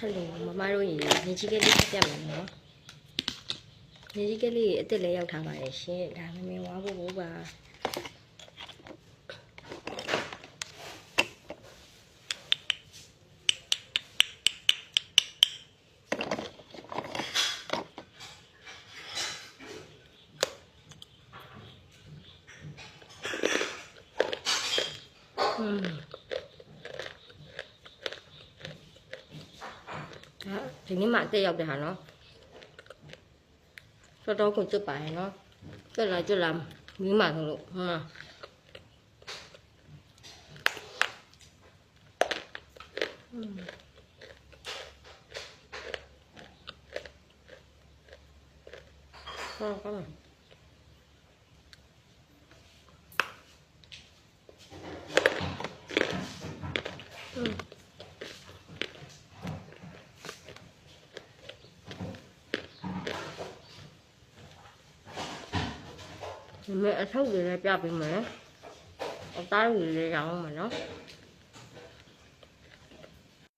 Hello မမတို့ရေနေကြီးကလေးပြတ်မယ်နော်နေကြီးကလေးအစ်စ်လေးရောက်ထားပါတယ်ရှင်ဒါမမေဝါဖို့ပါဒီနေ့မှအသက်ရောက်တဲ့ဟာနော်တော်တော်ကိုကျွတ်ပါရဲ့နော်ကျွတ်လာမီးမှဆိုလို့ဟုတ်ဒီမဲ့အထုပ်တွေလည်းပြပေးမယ်အသားတွေလည်းရောင်းအောင်မယ်နော်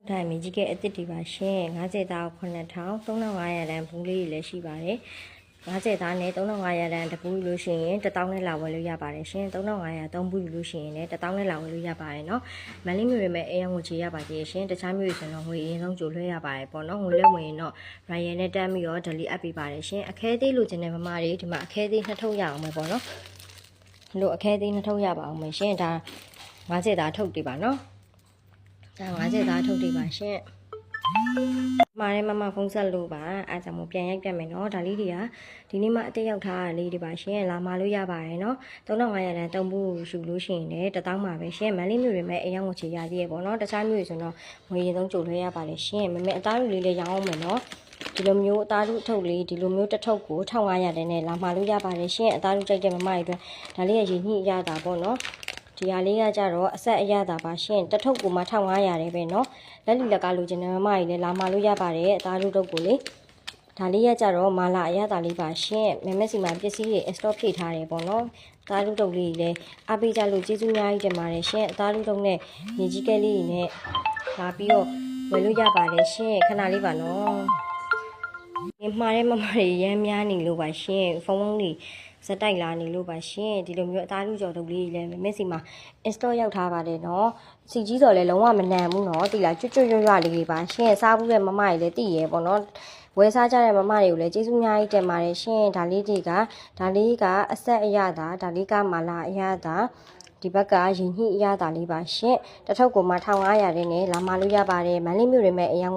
ဒါမြကြီးကအစ်စ်တွေပါရှင်50သား9000 3500တန်းဘူးလေးတွေလည်းရှိပါတယ်50သားနဲ့3500တန်းတပူးလို့ရှိရင်1000နဲ့လာဝယ်လို့ရပါတယ်ရှင်3500 3ဘူးလို့ရှိရင်လည်း1000နဲ့လာဝယ်လို့ရပါတယ်နော်မန်လေးမျိုးတွေမဲ့အရင်ငွေချေရပါသေးရှင်တခြားမျိုးတွေဆိုတော့ငွေအရင်ဆုံးကြိုလွှဲရပါတယ်ပေါ့နော်ငွေလက်ဝင်ရင်တော့ Ryan နဲ့တက်ပြီးတော့ delete အပ်ပေးပါတယ်ရှင်အခဲသေးလိုချင်တဲ့မမတွေဒီမှာအခဲသေးနှစ်ထုပ်ရအောင်မယ်ပေါ့နော်လို့အခဲသေးနှစ်ထုပ်ရပါအောင်မယ်ရှင်ဒါ50သားထုတ်တွေပါနော်ဒါ50သားထုတ်တွေပါရှင်မာရဲမဖုန်းဆက်လို့ပါအားကြောင့်မပြန်ရိုက်ပြမယ်နော်ဒါလေးတွေကဒီနေ့မှအတက်ရောက်ထားတာလေးတွေပါရှင်လာမလို့ရပါတယ်နော်3500တန်းတုံးဘူးယူလို့ရှိရင်လည်း1000ပါပဲရှင်မန်လေးမျိုးတွေမဲ့အရင်ကိုချေရသေးရပေါ့နော်တခြားမျိုးတွေဆိုတော့ငွေရင်ဆုံးကြိုလွှဲရပါတယ်ရှင်မမေအသားလူလေးလည်းရောင်းအောင်မယ်နော်ဒီလိုမျိုးအသားလူထုတ်လေးဒီလိုမျိုးတစ်ထုပ်ကို1500တန်းနဲ့လာမလို့ရပါတယ်ရှင်အသားလူကြိုက်တဲ့မမတွေအတွက်ဒါလေးရရင်ညှိရတာပေါ့နော်ဒီဟာလေးကကြတော့အဆက်အရသာပါရှင်တစ်ထုပ်ကိုမှ1500ရဲပဲเนาะလက်လီလက်ကလိုချင်တဲ့မမကြီးလည်းလာမလို့ရပါတယ်အသားတို့တုပ်ကိုလေဒါလေးကကြတော့မာလာအရသာလေးပါရှင်မမက်စီမှာပစ္စည်းတွေ stock ဖြည့်ထားတယ်ပေါ့နော်အသားတို့တုပ်လေးလည်းအားပေးကြလို့ကျေးဇူးများကြီးတင်ပါတယ်ရှင်အသားတို့တုပ်နဲ့ညီကြီးကဲလေးနဲ့လာပြီးတော့ဝယ်လို့ရပါတယ်ရှင်ခဏလေးပါနော်ဒီမှာတဲ့မမတွေရမ်းများနေလို့ပါရှင်ဖုန်းလေးစက်တိုက်လာနေလို့ပါရှင်ဒီလိုမျိုးအသားလူကြော်တုပ်လေးလည်းမက်ဆီမှာ install ရောက်ထားပါတယ်เนาะစီကြီးစော်လည်းလုံးဝမနံဘူးเนาะတိလာကျွတ်ရွရွလေးပါရှင်စားဘူးတဲ့မမကြီးလည်းတည်ရဲပေါ့เนาะဝယ်စားကြတဲ့မမတွေကိုလည်းကျေးဇူးများကြီးတင်ပါတယ်ရှင်ဒါလေးကအဆက်အရသာဒါလေးကမာလာအရသာဒီဘက်ကရင်ညှိအရသာလေးပါရှင်တစ်ထုပ်ကိုမှ1500နဲ့လာမလို့ရပါတယ်မန်လေးမျိုးတွေမဲ့အရင်